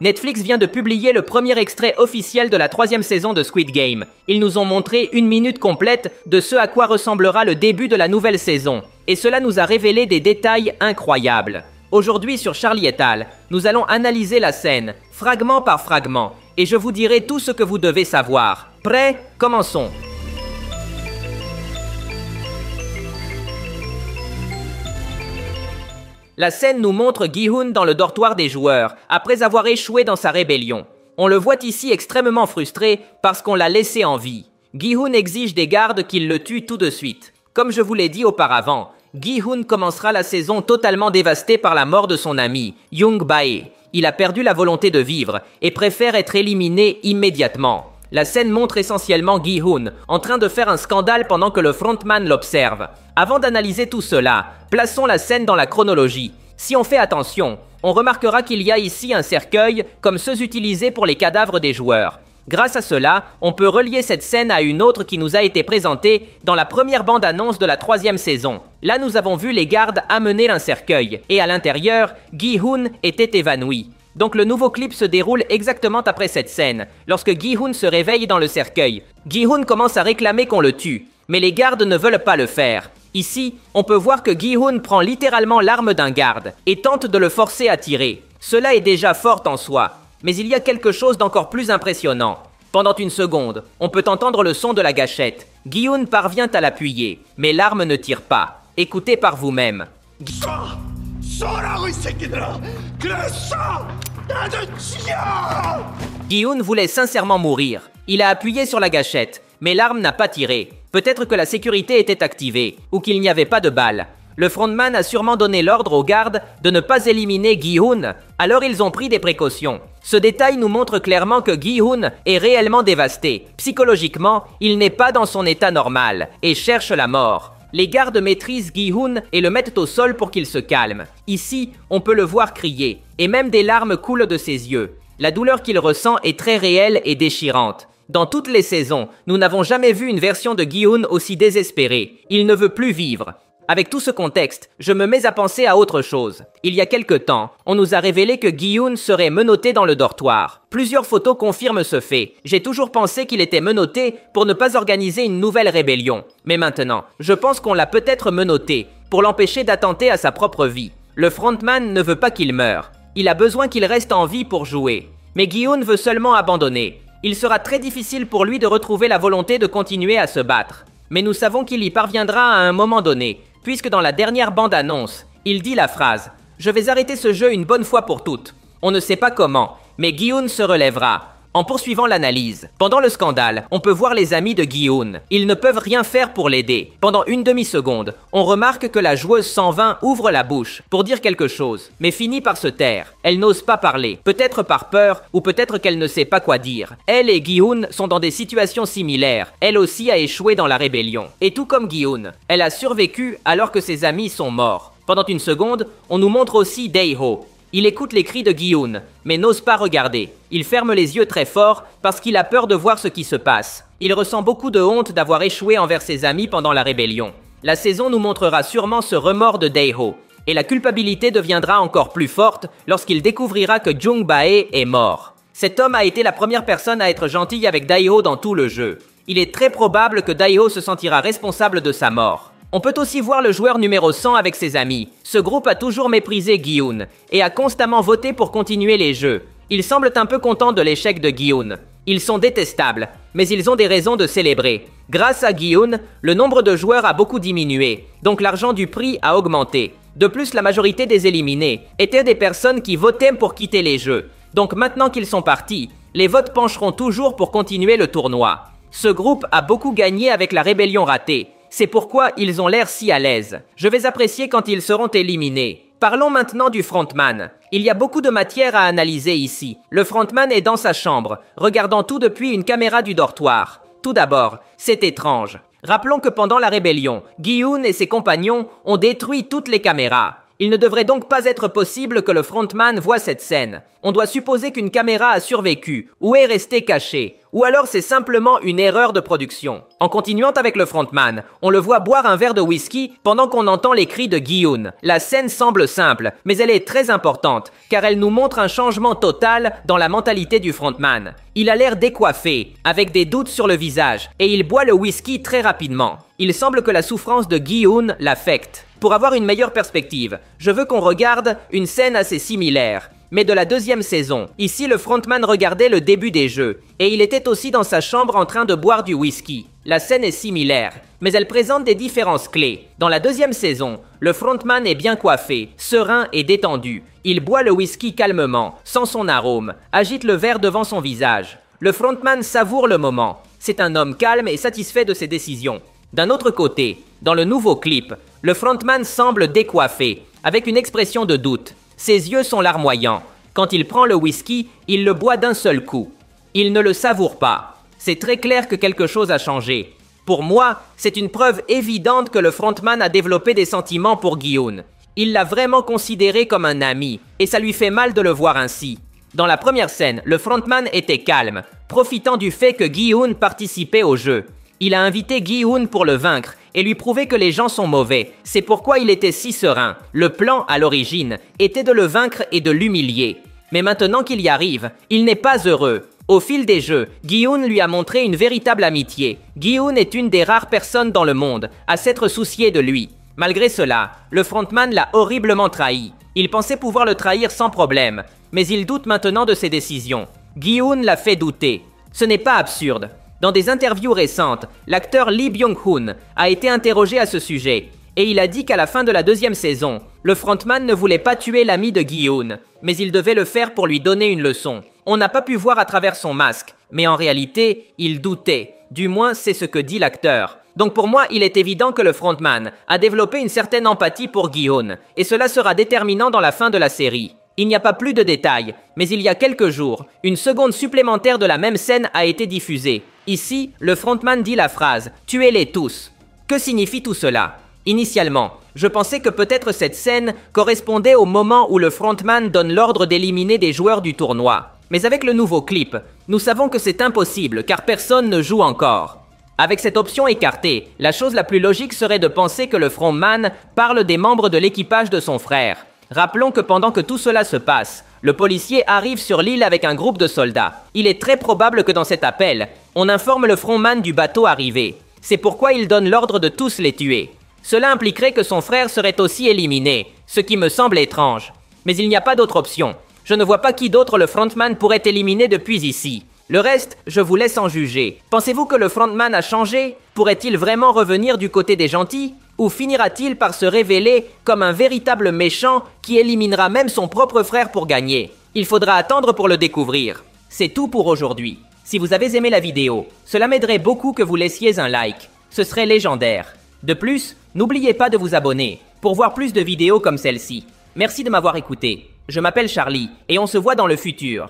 Netflix vient de publier le premier extrait officiel de la 3e saison de Squid Game. Ils nous ont montré 1 minute complète de ce à quoi ressemblera le début de la nouvelle saison. Et cela nous a révélé des détails incroyables. Aujourd'hui sur Charlie et Al, nous allons analyser la scène, fragment par fragment, et je vous dirai tout ce que vous devez savoir. Prêts? Commençons. La scène nous montre Gi-hun dans le dortoir des joueurs, après avoir échoué dans sa rébellion. On le voit ici extrêmement frustré parce qu'on l'a laissé en vie. Gi-hun exige des gardes qu'il le tuent tout de suite. Comme je vous l'ai dit auparavant, Gi-hun commencera la saison totalement dévasté par la mort de son ami, Young Bae. Il a perdu la volonté de vivre et préfère être éliminé immédiatement. La scène montre essentiellement Gi-hun en train de faire un scandale pendant que le frontman l'observe. Avant d'analyser tout cela, plaçons la scène dans la chronologie. Si on fait attention, on remarquera qu'il y a ici un cercueil comme ceux utilisés pour les cadavres des joueurs. Grâce à cela, on peut relier cette scène à une autre qui nous a été présentée dans la première bande-annonce de la 3e saison. Là, nous avons vu les gardes amener un cercueil, et à l'intérieur, Gi-hun était évanoui. Donc le nouveau clip se déroule exactement après cette scène, lorsque Gi-hun se réveille dans le cercueil. Gi-hun commence à réclamer qu'on le tue, mais les gardes ne veulent pas le faire. Ici, on peut voir que Gi-hun prend littéralement l'arme d'un garde, et tente de le forcer à tirer. Cela est déjà fort en soi. Mais il y a quelque chose d'encore plus impressionnant. Pendant une seconde, on peut entendre le son de la gâchette. Gi-hun parvient à l'appuyer, mais l'arme ne tire pas. Écoutez par vous-même. Gi-hun voulait sincèrement mourir. Il a appuyé sur la gâchette, mais l'arme n'a pas tiré. Peut-être que la sécurité était activée, ou qu'il n'y avait pas de balles. Le frontman a sûrement donné l'ordre aux gardes de ne pas éliminer Gi-hun, alors ils ont pris des précautions. Ce détail nous montre clairement que Gi-hun est réellement dévasté. Psychologiquement, il n'est pas dans son état normal et cherche la mort. Les gardes maîtrisent Gi-hun et le mettent au sol pour qu'il se calme. Ici, on peut le voir crier, et même des larmes coulent de ses yeux. La douleur qu'il ressent est très réelle et déchirante. Dans toutes les saisons, nous n'avons jamais vu une version de Gi-hun aussi désespérée. Il ne veut plus vivre. Avec tout ce contexte, je me mets à penser à autre chose. Il y a quelque temps, on nous a révélé que Gi-hun serait menotté dans le dortoir. Plusieurs photos confirment ce fait. J'ai toujours pensé qu'il était menotté pour ne pas organiser une nouvelle rébellion. Mais maintenant, je pense qu'on l'a peut-être menotté pour l'empêcher d'attenter à sa propre vie. Le frontman ne veut pas qu'il meure. Il a besoin qu'il reste en vie pour jouer. Mais Gi-hun veut seulement abandonner. Il sera très difficile pour lui de retrouver la volonté de continuer à se battre. Mais nous savons qu'il y parviendra à un moment donné, puisque dans la dernière bande-annonce, il dit la phrase « Je vais arrêter ce jeu une bonne fois pour toutes ». On ne sait pas comment, mais Gi-hun se relèvera. En poursuivant l'analyse, pendant le scandale, on peut voir les amis de Gi-hun. Ils ne peuvent rien faire pour l'aider. Pendant une demi-seconde, on remarque que la joueuse 120 ouvre la bouche pour dire quelque chose, mais finit par se taire. Elle n'ose pas parler, peut-être par peur ou peut-être qu'elle ne sait pas quoi dire. Elle et Gi-hun sont dans des situations similaires. Elle aussi a échoué dans la rébellion. Et tout comme Gi-hun, elle a survécu alors que ses amis sont morts. Pendant une seconde, on nous montre aussi Dae-ho. Il écoute les cris de Gi-hun, mais n'ose pas regarder. Il ferme les yeux très fort parce qu'il a peur de voir ce qui se passe. Il ressent beaucoup de honte d'avoir échoué envers ses amis pendant la rébellion. La saison nous montrera sûrement ce remords de Dae-ho, et la culpabilité deviendra encore plus forte lorsqu'il découvrira que Jung Bae est mort. Cet homme a été la première personne à être gentille avec Dae-ho dans tout le jeu. Il est très probable que Dae-ho se sentira responsable de sa mort. On peut aussi voir le joueur numéro 100 avec ses amis. Ce groupe a toujours méprisé Gi-hun et a constamment voté pour continuer les jeux. Ils semblent un peu contents de l'échec de Gi-hun. Ils sont détestables, mais ils ont des raisons de célébrer. Grâce à Gi-hun, le nombre de joueurs a beaucoup diminué, donc l'argent du prix a augmenté. De plus, la majorité des éliminés étaient des personnes qui votaient pour quitter les jeux. Donc maintenant qu'ils sont partis, les votes pencheront toujours pour continuer le tournoi. Ce groupe a beaucoup gagné avec la rébellion ratée. C'est pourquoi ils ont l'air si à l'aise. Je vais apprécier quand ils seront éliminés. Parlons maintenant du frontman. Il y a beaucoup de matière à analyser ici. Le frontman est dans sa chambre, regardant tout depuis une caméra du dortoir. Tout d'abord, c'est étrange. Rappelons que pendant la rébellion, Gi-hun et ses compagnons ont détruit toutes les caméras. Il ne devrait donc pas être possible que le frontman voie cette scène. On doit supposer qu'une caméra a survécu, ou est restée cachée, ou alors c'est simplement une erreur de production. En continuant avec le frontman, on le voit boire un verre de whisky pendant qu'on entend les cris de Gi-hun. La scène semble simple, mais elle est très importante, car elle nous montre un changement total dans la mentalité du frontman. Il a l'air décoiffé, avec des doutes sur le visage, et il boit le whisky très rapidement. Il semble que la souffrance de Gi-hun l'affecte. Pour avoir une meilleure perspective, je veux qu'on regarde une scène assez similaire, mais de la deuxième saison. Ici, le frontman regardait le début des jeux, et il était aussi dans sa chambre en train de boire du whisky. La scène est similaire, mais elle présente des différences clés. Dans la deuxième saison, le frontman est bien coiffé, serein et détendu. Il boit le whisky calmement, sans son arôme, agite le verre devant son visage. Le frontman savoure le moment. C'est un homme calme et satisfait de ses décisions. D'un autre côté, dans le nouveau clip, le frontman semble décoiffé, avec une expression de doute. Ses yeux sont larmoyants. Quand il prend le whisky, il le boit d'un seul coup. Il ne le savoure pas. C'est très clair que quelque chose a changé. Pour moi, c'est une preuve évidente que le frontman a développé des sentiments pour Gi-hun. Il l'a vraiment considéré comme un ami, et ça lui fait mal de le voir ainsi. Dans la première scène, le frontman était calme, profitant du fait que Gi-hun participait au jeu. Il a invité Gi-hun pour le vaincre et lui prouver que les gens sont mauvais. C'est pourquoi il était si serein. Le plan, à l'origine, était de le vaincre et de l'humilier. Mais maintenant qu'il y arrive, il n'est pas heureux. Au fil des jeux, Gi-hun lui a montré une véritable amitié. Gi-hun est une des rares personnes dans le monde à s'être soucié de lui. Malgré cela, le frontman l'a horriblement trahi. Il pensait pouvoir le trahir sans problème, mais il doute maintenant de ses décisions. Gi-hun l'a fait douter. Ce n'est pas absurde. Dans des interviews récentes, l'acteur Lee Byung-hun a été interrogé à ce sujet, et il a dit qu'à la fin de la deuxième saison, le frontman ne voulait pas tuer l'ami de Gi-hun, mais il devait le faire pour lui donner une leçon. On n'a pas pu voir à travers son masque, mais en réalité, il doutait. Du moins, c'est ce que dit l'acteur. Donc pour moi, il est évident que le frontman a développé une certaine empathie pour Gi-hun, et cela sera déterminant dans la fin de la série. Il n'y a pas plus de détails, mais il y a quelques jours, une seconde supplémentaire de la même scène a été diffusée. Ici, le frontman dit la phrase « Tuez-les tous ». Que signifie tout cela? Initialement, je pensais que peut-être cette scène correspondait au moment où le frontman donne l'ordre d'éliminer des joueurs du tournoi. Mais avec le nouveau clip, nous savons que c'est impossible car personne ne joue encore. Avec cette option écartée, la chose la plus logique serait de penser que le frontman parle des membres de l'équipage de son frère. Rappelons que pendant que tout cela se passe, le policier arrive sur l'île avec un groupe de soldats. Il est très probable que dans cet appel, on informe le frontman du bateau arrivé. C'est pourquoi il donne l'ordre de tous les tuer. Cela impliquerait que son frère serait aussi éliminé, ce qui me semble étrange. Mais il n'y a pas d'autre option. Je ne vois pas qui d'autre le frontman pourrait éliminer depuis ici. Le reste, je vous laisse en juger. Pensez-vous que le frontman a changé? Pourrait-il vraiment revenir du côté des gentils? Ou finira-t-il par se révéler comme un véritable méchant qui éliminera même son propre frère pour gagner? Il faudra attendre pour le découvrir. C'est tout pour aujourd'hui. Si vous avez aimé la vidéo, cela m'aiderait beaucoup que vous laissiez un like. Ce serait légendaire. De plus, n'oubliez pas de vous abonner pour voir plus de vidéos comme celle-ci. Merci de m'avoir écouté. Je m'appelle Charlie et on se voit dans le futur.